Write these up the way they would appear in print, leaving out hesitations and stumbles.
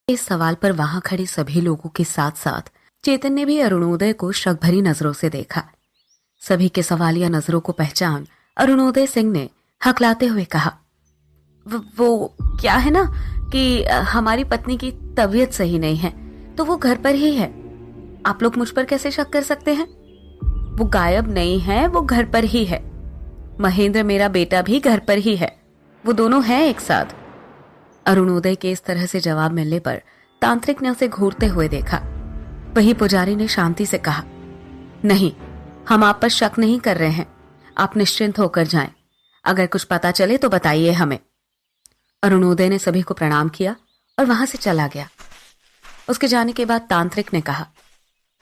इस सवाल पर वहां खड़े सभी लोगों के साथ साथ चेतन ने भी अरुणोदय को शक भरी नजरों से देखा। सभी के सवालिया नजरों को पहचान अरुणोदय सिंह ने हकलाते हुए कहा, वो क्या है ना कि हमारी पत्नी की तबीयत सही नहीं है तो वो घर पर ही है। आप लोग मुझ पर कैसे शक कर सकते हैं? वो गायब नहीं है, वो घर पर ही है। महेंद्र मेरा बेटा भी घर पर ही है, वो दोनों हैं एक साथ। अरुणोदय के इस तरह से जवाब मिलने पर तांत्रिक ने उसे घूरते हुए देखा। वही पुजारी ने शांति से कहा, नहीं, हम आप पर शक नहीं कर रहे हैं, आप निश्चिंत होकर जाएं। अगर कुछ पता चले तो बताइए हमें। अरुणोदय ने सभी को प्रणाम किया और वहां से चला गया। उसके जाने के बाद तांत्रिक ने कहा,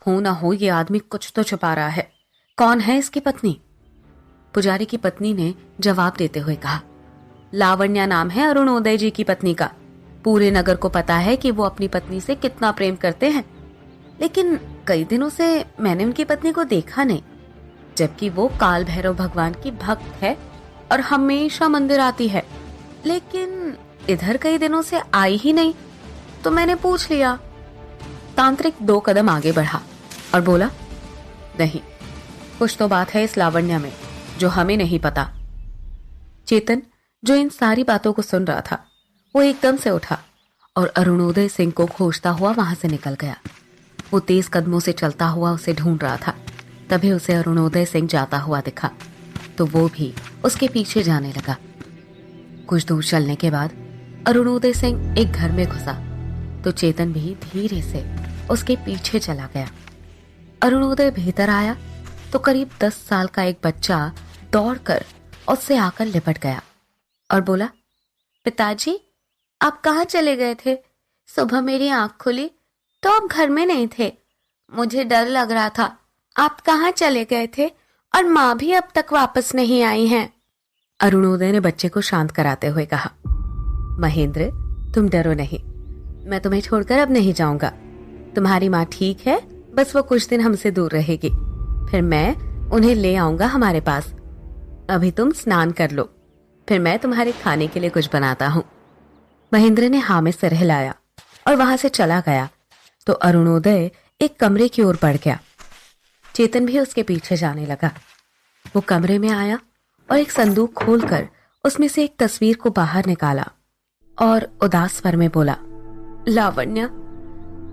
हो ना हो ये आदमी कुछ तो छुपा रहा है। कौन है इसकी पत्नी? पुजारी की पत्नी ने जवाब देते हुए कहा, लावण्या नाम है अरुणोदय जी की पत्नी का। पूरे नगर को पता है कि वो अपनी पत्नी से कितना प्रेम करते हैं, लेकिन कई दिनों से मैंने उनकी पत्नी को देखा नहीं, जबकि वो काल भैरव भगवान की भक्त है और हमेशा मंदिर आती है, लेकिन इधर कई दिनों से आई ही नहीं, तो मैंने पूछ लिया। तांत्रिक 2 कदम आगे बढ़ा और बोला, नहीं, कुछ तो बात है इस लावण्या में जो हमें नहीं पता। चेतन, जो इन सारी बातों को सुन रहा था, वो एकदम से उठा और अरुणोदय सिंह को खोजता हुआ वहां से निकल गया। वो तेज कदमों से चलता हुआ उसे ढूंढ रहा था। तभी उसे अरुणोदय सिंह जाता हुआ दिखा तो वो भी उसके पीछे जाने लगा। कुछ दूर चलने के बाद अरुणोदय सिंह एक घर में घुसा तो चेतन भी धीरे से उसके पीछे चला गया। अरुणोदय भीतर आया तो करीब 10 साल का एक बच्चा दौड़कर उससे आकर लिपट गया और बोला, पिताजी, आप कहाँ चले गए थे? सुबह मेरी आंख खुली तो आप घर में नहीं थे। मुझे डर लग रहा था। आप कहाँ चले गए थे? और माँ भी अब तक वापस नहीं आई हैं। अरुणोदय ने बच्चे को शांत कराते हुए कहा, महेंद्र, तुम डरो नहीं, मैं तुम्हें छोड़कर अब नहीं जाऊंगा। तुम्हारी माँ ठीक है, बस वो कुछ दिन हमसे दूर रहेगी, फिर मैं उन्हें ले आऊंगा हमारे पास। अभी तुम स्नान कर लो, फिर मैं तुम्हारे खाने के लिए कुछ बनाता हूँ। महेंद्र ने हाँ में सिर हिलाया और वहां से चला गया तो अरुणोदय एक कमरे की ओर बढ़ गया। चेतन भी उसके पीछे जाने लगा। वो कमरे में आया और एक संदूक खोलकर उसमें से एक तस्वीर को बाहर निकाला और उदास स्वर में बोला, लावण्या,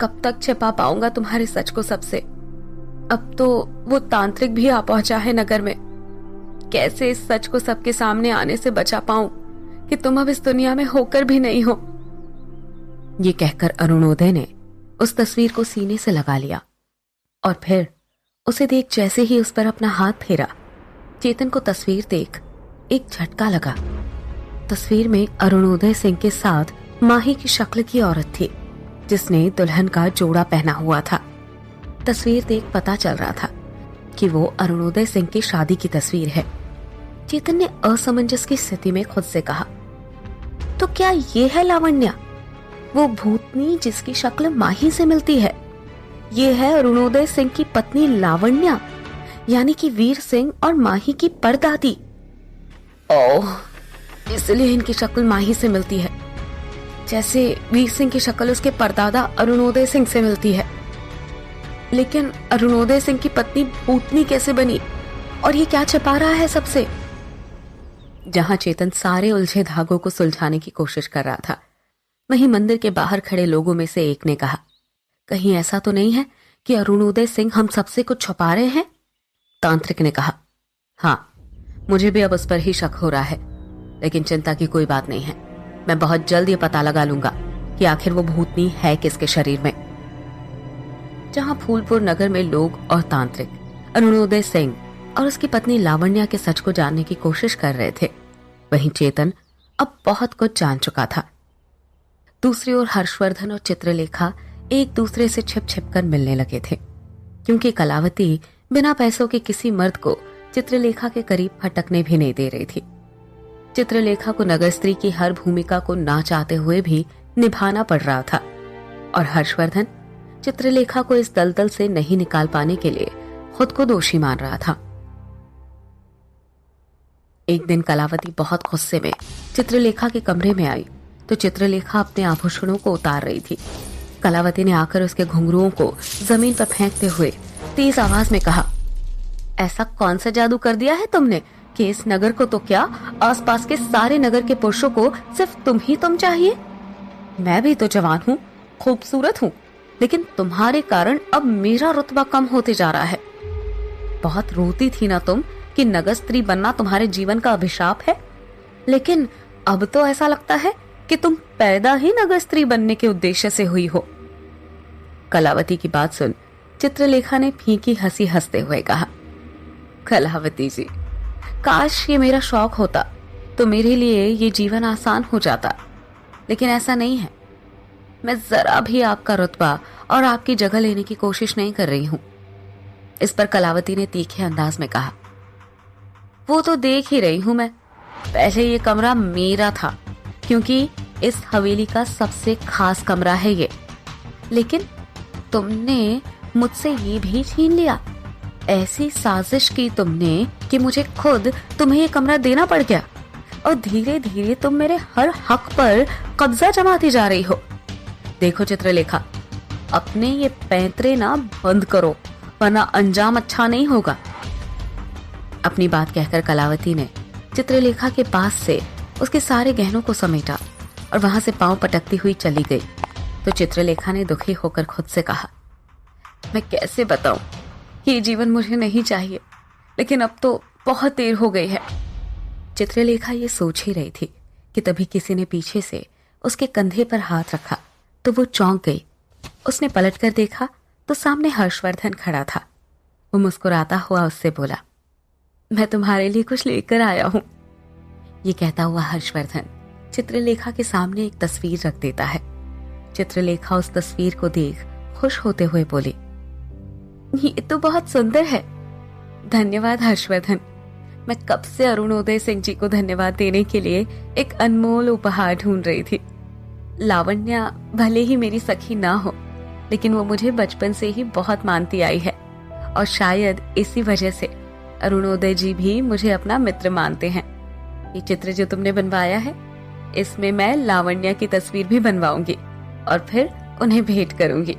कब तक छिपा पाऊंगा तुम्हारे सच को सबसे? अब तो वो तांत्रिक भी आ पहुंचा है नगर में। कैसे इस सच को सबके सामने आने से बचा पाऊं कि तुम अब इस दुनिया में होकर भी नहीं हो? ये कहकर अरुणोदय ने उस तस्वीर को सीने से लगा लिया और फिर उसे देख जैसे ही उस पर अपना हाथ फेरा, चेतन को तस्वीर देख एक झटका लगा। तस्वीर में अरुणोदय सिंह के साथ माही की शक्ल की औरत थी जिसने दुल्हन का जोड़ा पहना हुआ था। तस्वीर देख पता चल रहा था कि वो अरुणोदय सिंह की शादी की तस्वीर है। चेतन ने असमंजस की स्थिति में खुद से कहा, तो क्या ये है लावण्या, वो भूतनी जिसकी शक्ल माही से मिलती है? ये है अरुणोदय सिंह की पत्नी लावण्या, यानी कि वीर सिंह और माही की परदादी। ओह, इसलिए इनकी शक्ल माही से मिलती है, जैसे वीर सिंह की शक्ल उसके परदादा अरुणोदय सिंह से मिलती है। लेकिन अरुणोदय सिंह की पत्नी भूतनी कैसे बनी और ये क्या छिपा रहा है सबसे? जहां चेतन सारे उलझे धागों को सुलझाने की कोशिश कर रहा था, वहीं मंदिर के बाहर खड़े लोगों में से एक ने कहा, कहीं ऐसा तो नहीं है कि अरुणोदय सिंह हम सबसे कुछ छुपा रहे हैं? तांत्रिक ने कहा, हाँ, मुझे भी अब उस पर ही शक हो रहा है, लेकिन चिंता की कोई बात नहीं है। मैं बहुत जल्द ये पता लगा लूंगा कि आखिर वो भूतनी है किसके शरीर में। जहां फूलपुर नगर में लोग और तांत्रिक अरुणोदय सिंह और उसकी पत्नी लावण्या के सच को जानने की कोशिश कर रहे थे, वहीं चेतन अब बहुत कुछ जान चुका था। दूसरी ओर हर्षवर्धन और चित्रलेखा एक दूसरे से छिप छिप कर मिलने लगे थे, क्योंकि कलावती बिना पैसों के किसी मर्द को चित्रलेखा के करीब फटकने भी नहीं दे रही थी। चित्रलेखा को नगर स्त्री की हर भूमिका को ना चाहते हुए भी निभाना पड़ रहा था और हर्षवर्धन चित्रलेखा को इस दलदल से नहीं निकाल पाने के लिए खुद को दोषी मान रहा था। एक दिन कलावती बहुत गुस्से में चित्रलेखा के कमरे में आई तो चित्रलेखा अपने आभूषणों को उतार रही थी। कलावती ने आकर उसके घुंघरुओं को जमीन पर फेंकते हुए तेज आवाज में कहा, ऐसा कौन सा जादू कर दिया है तुमने कि इस नगर को तो क्या, आसपास के सारे नगर के पुरुषों को सिर्फ तुम ही तुम चाहिए? मैं भी तो जवान हूँ, खूबसूरत हूँ, लेकिन तुम्हारे कारण अब मेरा रुतबा कम होते जा रहा है। बहुत रोती थी ना तुम कि नगर स्त्री बनना तुम्हारे जीवन का अभिशाप है, लेकिन अब तो ऐसा लगता है कि तुम पैदा ही नगर स्त्री बनने के उद्देश्य से हुई हो। कलावती की बात सुन चित्रलेखा ने फीकी हंसी हंसते हुए कहा, कलावती जी, काश ये मेरा शौक होता तो मेरे लिए ये जीवन आसान हो जाता, लेकिन ऐसा नहीं है। मैं जरा भी आपका रुतबा और आपकी जगह लेने की कोशिश नहीं कर रही हूं। इस पर कलावती ने तीखे अंदाज में कहा, वो तो देख ही रही हूं मैं। पहले ये कमरा मेरा था, क्योंकि इस हवेली का सबसे खास कमरा है ये, लेकिन तुमने मुझसे ये भी छीन लिया। ऐसी साजिश की तुमने कि मुझे खुद तुम्हें ये कमरा देना पड़ गया, और धीरे धीरे तुम मेरे हर हक पर कब्जा जमाती जा रही हो। देखो चित्रलेखा, अपने ये पैंतरे ना बंद करो, वरना अंजाम अच्छा नहीं होगा। अपनी बात कहकर कलावती ने चित्रलेखा के पास से उसके सारे गहनों को समेटा और वहां से पांव पटकती हुई चली गई। तो चित्रलेखा ने दुखी होकर खुद से कहा, मैं कैसे बताऊं कि ये जीवन मुझे नहीं चाहिए, लेकिन अब तो बहुत देर हो गई है। चित्रलेखा ये सोच ही रही थी कि तभी किसी ने पीछे से उसके कंधे पर हाथ रखा तो वो चौंक गई। उसने पलटकर देखा तो सामने हर्षवर्धन खड़ा था। वो मुस्कुराता हुआ उससे बोला, मैं तुम्हारे लिए कुछ लेकर आया हूं। ये कहता हुआ हर्षवर्धन चित्रलेखा के सामने एक तस्वीर रख देता है। चित्रलेखा उस तस्वीर को देख खुश होते हुए बोली, ये तो बहुत सुंदर है। धन्यवाद हर्षवर्धन। मैं कब से अरुणोदय सिंह जी को धन्यवाद देने के लिए एक अनमोल उपहार ढूंढ रही थी। लावण्या भले ही मेरी सखी ना हो, लेकिन वो मुझे बचपन से ही बहुत मानती आई है, और शायद इसी वजह से अरुणोदय जी भी मुझे अपना मित्र मानते हैं। ये चित्र जो तुमने बनवाया है, इसमें मैं लावण्या की तस्वीर भी बनवाऊंगी और फिर उन्हें भेंट करूंगी।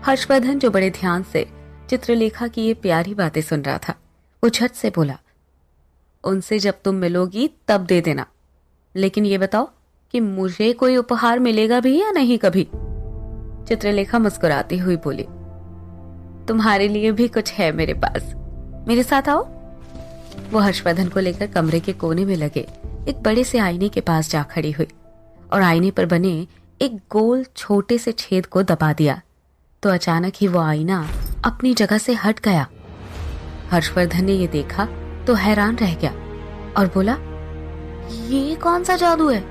हर्षवर्धन, जो बड़े ध्यान से चित्रलेखा की ये प्यारी बातें सुन रहा था, वो झट से बोला, उनसे जब तुम मिलोगी तब दे देना, लेकिन ये बताओ कि मुझे कोई उपहार मिलेगा भी या नहीं कभी? चित्रलेखा मुस्कुराती हुई बोली, तुम्हारे लिए भी कुछ है मेरे पास, मेरे साथ आओ। वो हर्षवर्धन को लेकर कमरे के कोने में लगे एक बड़े से आईने के पास जा खड़ी हुई और आईने पर बने एक गोल छोटे से छेद को दबा दिया तो अचानक ही वो आईना अपनी जगह से हट गया। हर्षवर्धन ने ये देखा तो हैरान रह गया और बोला, ये कौन सा जादू है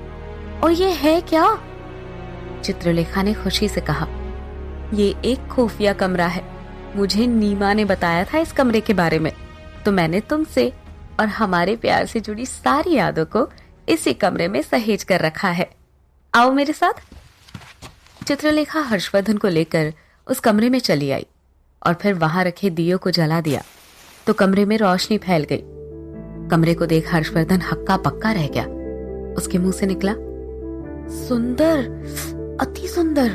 और ये है क्या? चित्रलेखा ने खुशी से कहा, ये एक खुफिया कमरा है। मुझे नीमा ने बताया था इस कमरे के बारे में, तो मैंने तुमसे और हमारे प्यार से जुड़ी सारी यादों को इसी कमरे में सहेज कर रखा है। आओ मेरे साथ। चित्रलेखा हर्षवर्धन को लेकर उस कमरे में चली आई और फिर वहां रखे दियों को जला दिया तो कमरे में रोशनी फैल गई। कमरे को देख हर्षवर्धन हक्का पक्का रह गया। उसके मुंह से निकला, सुंदर, अति सुंदर,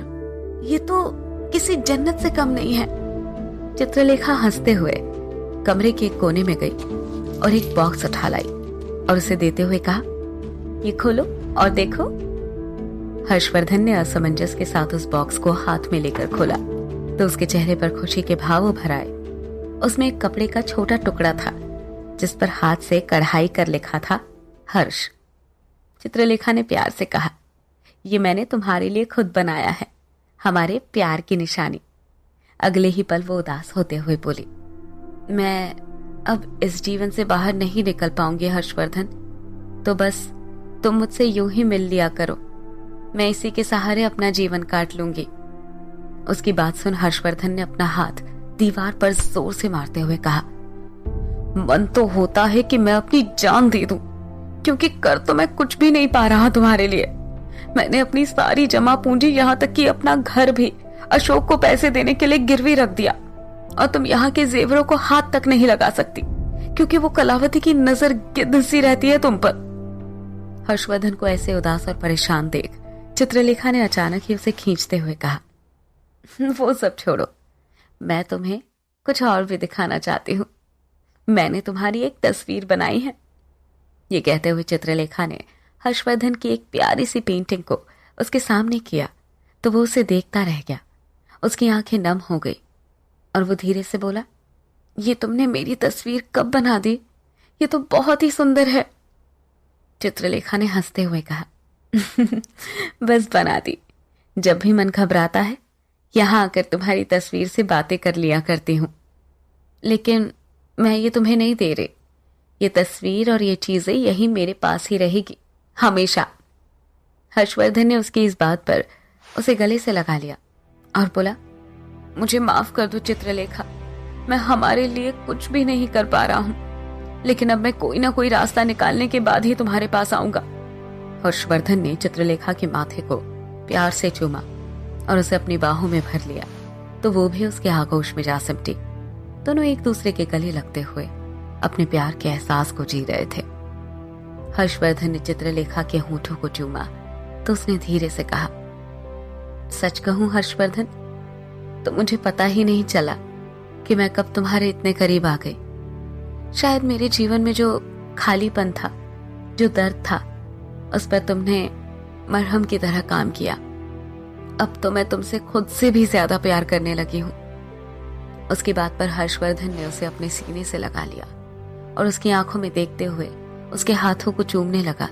ये तो किसी जन्नत से कम नहीं है। चित्रलेखा हंसते हुए कमरे के एक कोने में गई और एक बॉक्स उठा लाई और उसे देते हुए कहा, ये खोलो और देखो। हर्षवर्धन ने असमंजस के साथ उस बॉक्स को हाथ में लेकर खोला तो उसके चेहरे पर खुशी के भाव उभर आए। उसमें एक कपड़े का छोटा टुकड़ा था जिस पर हाथ से कढ़ाई कर लिखा था, हर्ष। चित्रलेखा ने प्यार से कहा, ये मैंने तुम्हारे लिए खुद बनाया है, हमारे प्यार की निशानी। अगले ही पल वो उदास होते हुए बोली, मैं अब इस जीवन से बाहर नहीं निकल पाऊंगी हर्षवर्धन, तो बस तुम मुझसे यूं ही मिल लिया करो, मैं इसी के सहारे अपना जीवन काट लूंगी। उसकी बात सुन हर्षवर्धन ने अपना हाथ दीवार पर जोर से मारते हुए कहा, मन तो होता है कि मैं अपनी जान दे दूं, क्योंकि कर तो मैं कुछ भी नहीं पा रहा तुम्हारे लिए। मैंने अपनी सारी जमा पूंजी, यहाँ तक कि अपना घर भी अशोक को पैसे देने के लिए गिरवी रख दिया, और तुम यहाँ के जेवरों को हाथ तक नहीं लगा सकती क्योंकि वो कलावती की नजर गिद्ध सी रहती है तुम पर। हर्षवर्धन को ऐसे उदास और परेशान देख चित्रलेखा ने अचानक ही उसे खींचते हुए कहा, वो सब छोड़ो, मैं तुम्हें कुछ और भी दिखाना चाहती हूँ। मैंने तुम्हारी एक तस्वीर बनाई है। ये कहते हुए चित्रलेखा ने हर्षवर्धन की एक प्यारी सी पेंटिंग को उसके सामने किया तो वो उसे देखता रह गया। उसकी आंखें नम हो गई और वो धीरे से बोला, ये तुमने मेरी तस्वीर कब बना दी? ये तो बहुत ही सुंदर है। चित्रलेखा ने हंसते हुए कहा, बस बना दी। जब भी मन घबराता है यहां आकर तुम्हारी तस्वीर से बातें कर लिया करती हूं। लेकिन मैं ये तुम्हें नहीं दे रही। ये तस्वीर और ये चीजें यही मेरे पास ही रहेगी हमेशा। हर्षवर्धन ने उसकी इस बात पर उसे गले से लगा लिया और बोला, मुझे माफ कर दो चित्रलेखा, मैं हमारे लिए कुछ भी नहीं कर पा रहा हूं, लेकिन अब मैं कोई ना कोई रास्ता निकालने के बाद ही तुम्हारे पास आऊंगा। हर्षवर्धन ने चित्रलेखा के माथे को प्यार से चूमा और उसे अपनी बाहों में भर लिया तो वो भी उसके आगोश में जा सिमटी। दोनों एक दूसरे के गले लगते हुए अपने प्यार के एहसास को जी रहे थे। हर्षवर्धन ने चित्रलेखा के होठों को चूमा तो उसने धीरे से कहा, सच कहूं हर्षवर्धन, तो मुझे पता ही नहीं चला कि मैं कब तुम्हारे इतने करीब आ गई। शायद मेरे जीवन में जो खालीपन था, जो दर्द था, उस पर तुमने मरहम की तरह काम किया। अब तो मैं तुमसे खुद से भी ज्यादा प्यार करने लगी हूं। उसकी बात पर हर्षवर्धन ने उसे अपने सीने से लगा लिया और उसकी आंखों में देखते हुए उसके हाथों को चूमने लगा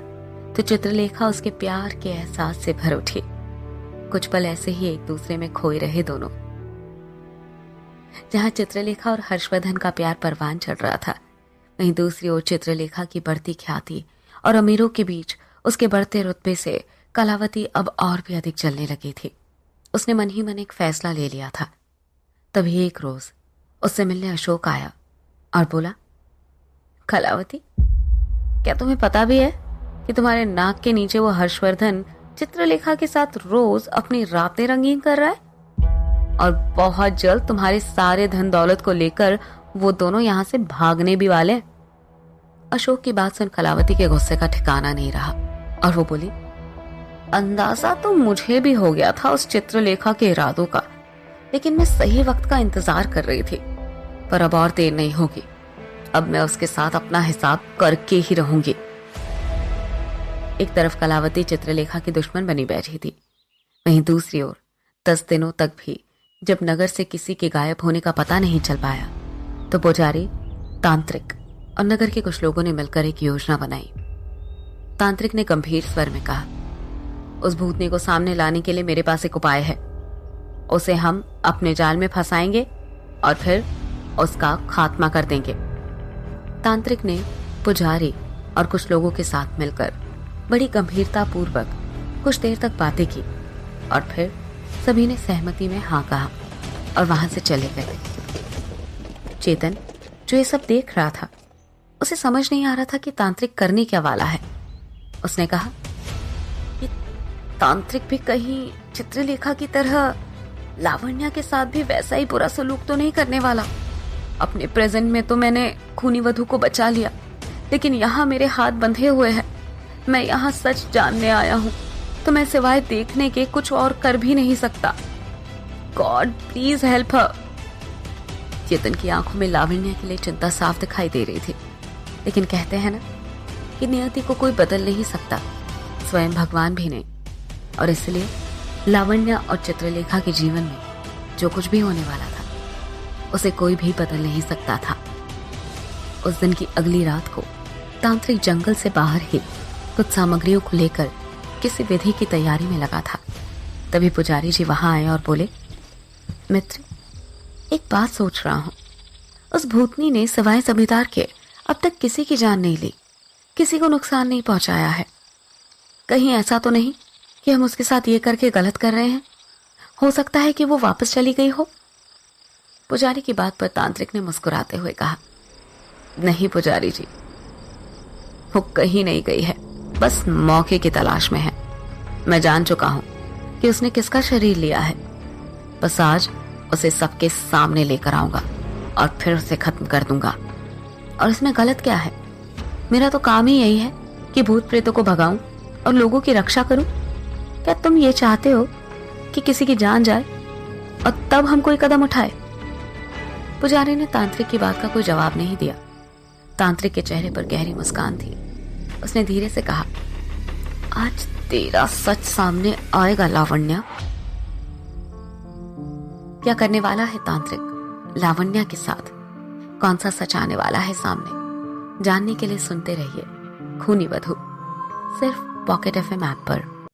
तो चित्रलेखा उसके प्यार के एहसास से भर उठी। कुछ पल ऐसे ही एक दूसरे में खोए रहे दोनों। जहां चित्रलेखा और हर्षवर्धन का प्यार परवान चढ़ रहा था, वहीं दूसरी ओर चित्रलेखा की बढ़ती ख्याति और अमीरों के बीच उसके बढ़ते रुतबे से कलावती अब और भी अधिक जलने लगी थी। उसने मन ही मन एक फैसला ले लिया था। तभी एक रोज उससे मिलने अशोक आया और बोला, कलावती, क्या तुम्हें पता भी है कि तुम्हारे नाक के नीचे वो हर्षवर्धन चित्रलेखा के साथ रोज अपनी रातें रंगीन कर रहा है और बहुत जल्द तुम्हारे सारे धन दौलत को लेकर वो दोनों यहां से भागने भी वाले हैं। अशोक की बात सुन कलावती के गुस्से का ठिकाना नहीं रहा और वो बोली, अंदाजा तो मुझे भी हो गया था उस चित्रलेखा के इरादों का, लेकिन मैं सही वक्त का इंतजार कर रही थी। पर अब और देर नहीं होगी, अब मैं उसके साथ अपना हिसाब करके ही रहूंगी। एक तरफ कलावती चित्रलेखा की दुश्मन बनी बैठी थी, वहीं दूसरी ओर 10 दिनों तक भी जब नगर से किसी के गायब होने का पता नहीं चल पाया तो पुजारी, तांत्रिक और नगर के कुछ लोगों ने मिलकर एक योजना बनाई। तांत्रिक ने गंभीर स्वर में कहा, उस भूतनी को सामने लाने के लिए मेरे पास एक उपाय है। उसे हम अपने जाल में फंसाएंगे और फिर उसका खात्मा कर देंगे। तांत्रिक ने पुजारी और कुछ लोगों के साथ मिलकर बड़ी गंभीरता पूर्वक कुछ देर तक बातें की और फिर सभी ने सहमति में हाँ कहा और वहां से चले गए। चेतन, जो ये सब देख रहा था, उसे समझ नहीं आ रहा था कि तांत्रिक करने क्या वाला है। उसने कहा, ये तांत्रिक भी कहीं चित्रलेखा की तरह लावण्या के साथ भी वैसा ही बुरा सलूक तो नहीं करने वाला। अपने प्रेजेंट में तो मैंने खूनी वधू को बचा लिया, लेकिन यहाँ मेरे हाथ बंधे हुए हैं। मैं यहाँ सच जानने आया हूँ, तो मैं सिवाय देखने के कुछ और कर भी नहीं सकता। God please help her. Chetan की आंखों में लावण्या के लिए चिंता साफ दिखाई दे रही थी, लेकिन कहते हैं ना कि नियति को कोई बदल नहीं सकता, स्वयं भगवान भी नहीं। और इसलिए लावण्या और चित्रलेखा के जीवन में जो कुछ भी होने वाला था उसे कोई भी बदल नहीं सकता था। उस दिन की अगली रात को तांत्रिक जंगल से बाहर ही कुछ सामग्रियों को लेकर किसी विधि की तैयारी में लगा था। तभी पुजारी जी वहां आए और बोले, मित्र, एक बात सोच रहा हूं। उस भूतनी ने सिवाय जमींदार के अब तक किसी की जान नहीं ली, किसी को नुकसान नहीं पहुंचाया है। कहीं ऐसा तो नहीं कि हम उसके साथ ये करके गलत कर रहे हैं? हो सकता है कि वो वापस चली गई हो। पुजारी की बात पर तांत्रिक ने मुस्कुराते हुए कहा, नहीं पुजारी जी, वो कहीं नहीं गई है, बस मौके की तलाश में है। मैं जान चुका हूं कि उसने किसका शरीर लिया है। बस आज उसे सबके सामने लेकर आऊंगा और फिर उसे खत्म कर दूंगा। और इसमें गलत क्या है? मेरा तो काम ही यही है कि भूत प्रेतों को भगाऊं और लोगों की रक्षा करूं? क्या तुम ये चाहते हो कि किसी की जान जाए और तब हम कोई कदम उठाए? पुजारी ने तांत्रिक की बात का कोई जवाब नहीं दिया। तांत्रिक के चेहरे पर गहरी मुस्कान थी। उसने धीरे से कहा, आज तेरा सच सामने आएगा लावण्या। क्या करने वाला है तांत्रिक लावण्या के साथ? कौन सा सच आने वाला है सामने? जानने के लिए सुनते रहिए खूनी वधू, सिर्फ पॉकेट एफएम ऐप पर।